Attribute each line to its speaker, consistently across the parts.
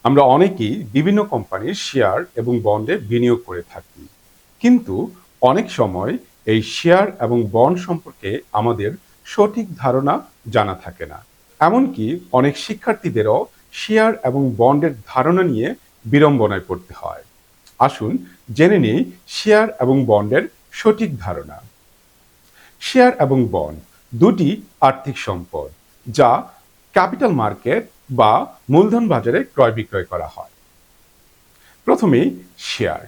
Speaker 1: আমরা অনেকেই বিভিন্ন কোম্পানির শেয়ার এবং বন্ডে বিনিয়োগ করে থাকি, কিন্তু অনেক সময় এই শেয়ার এবং বন্ড সম্পর্কে আমাদের সঠিক ধারণা জানা থাকে না। এমনকি অনেক শিক্ষার্থীদেরও শেয়ার এবং বন্ডের ধারণা নিয়ে বিড়ম্বনায় পড়তে হয়। আসুন জেনে নিই শেয়ার এবং বন্ডের সঠিক ধারণা। শেয়ার এবং বন্ড দুটি আর্থিক সম্পদ, যা ক্যাপিটাল মার্কেট বা মূলধন বাজারে ক্রয় বিক্রয় করা হয়। প্রথমেই শেয়ার।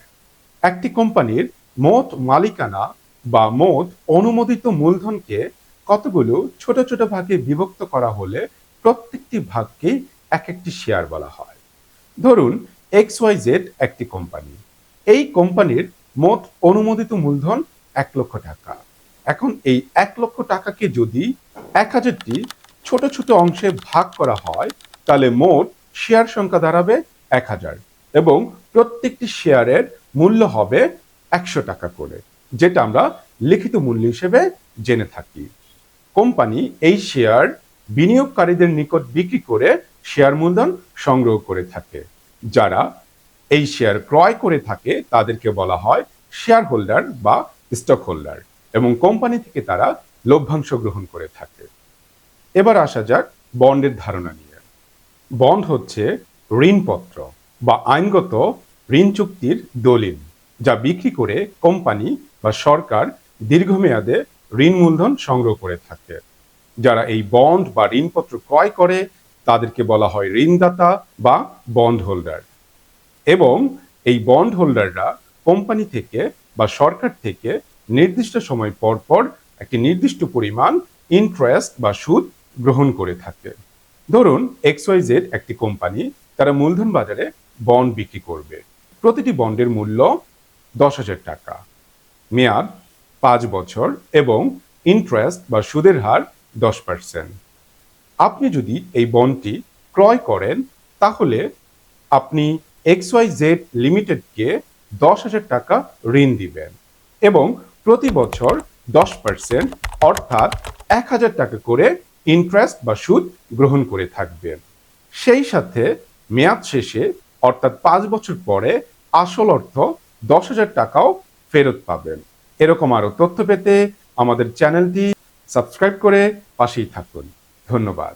Speaker 1: একটি কোম্পানির মোট মালিকানা বা মোট অনুমোদিত মূলধনকে কতগুলো ছোট ছোট ভাগে বিভক্ত করা হলে প্রত্যেকটি ভাগকেই এক একটি শেয়ার বলা হয়। ধরুন XYZ একটি কোম্পানি। এই কোম্পানির মোট অনুমোদিত মূলধন 1,00,000 টাকা। এখন এই 1,00,000 টাকাকে যদি 1000টি ছোট ছোট অংশে ভাগ করা হয়, তাহলে মোট শেয়ার সংখ্যা দাঁড়াবে 1000 এবং প্রত্যেকটি শেয়ারের মূল্য হবে 100 টাকা করে, যেটা আমরা লিখিত মূল্য হিসেবে জেনে থাকি। কোম্পানি এই শেয়ার বিনিয়োগকারীদের নিকট বিক্রি করে শেয়ার মূলধন সংগ্রহ করে থাকে। যারা এই শেয়ার ক্রয় করে থাকে তাদেরকে বলা হয় শেয়ার হোল্ডার বা স্টক হোল্ডার, এবং কোম্পানি থেকে তারা লভ্যাংশ গ্রহণ করে থাকে। এবার আসা যাক বন্ডের ধারণা নিয়ে। বন্ড হচ্ছে ঋণপত্র বা আইনগত ঋণ চুক্তির দলিল, যা বিক্রি করে কোম্পানি বা সরকার দীর্ঘমেয়াদে ঋণ মূলধন সংগ্রহ করে থাকে। যারা এই বন্ড বা ঋণপত্র ক্রয় করে তাদেরকে বলা হয় ঋণদাতা বা বন্ড হোল্ডার, এবং এই বন্ড হোল্ডাররা কোম্পানি থেকে বা সরকার থেকে নির্দিষ্ট সময় পর পর একটি নির্দিষ্ট পরিমাণ ইন্টারেস্ট বা সুদ গ্রহণ করে থাকে। ধরুন XYZ একটি কোম্পানি, তারা মূলধন বাজারে বন্ড বিক্রি করবে। প্রতিটি বন্ডের মূল্য 10,000 টাকা, মেয়াদ 5 বছর এবং ইন্টারেস্ট বা সুদের হার 10%। আপনি যদি এই বন্ডটি ক্রয় করেন, তাহলে আপনি XYZ লিমিটেডকে 10,000 টাকা ঋণ দিবেন এবং প্রতি বছর 10% অর্থাৎ 1,000 টাকা করে ইন্টারেস্ট বা সুদ গ্রহণ করে থাকবেন। সেই সাথে মেয়াদ শেষে অর্থাৎ 5 বছর পরে আসল অর্থ 10,000 টাকাও ফেরত পাবেন। এরকম আরো তথ্য পেতে আমাদের চ্যানেলটি সাবস্ক্রাইব করে পাশেই থাকুন। ধন্যবাদ।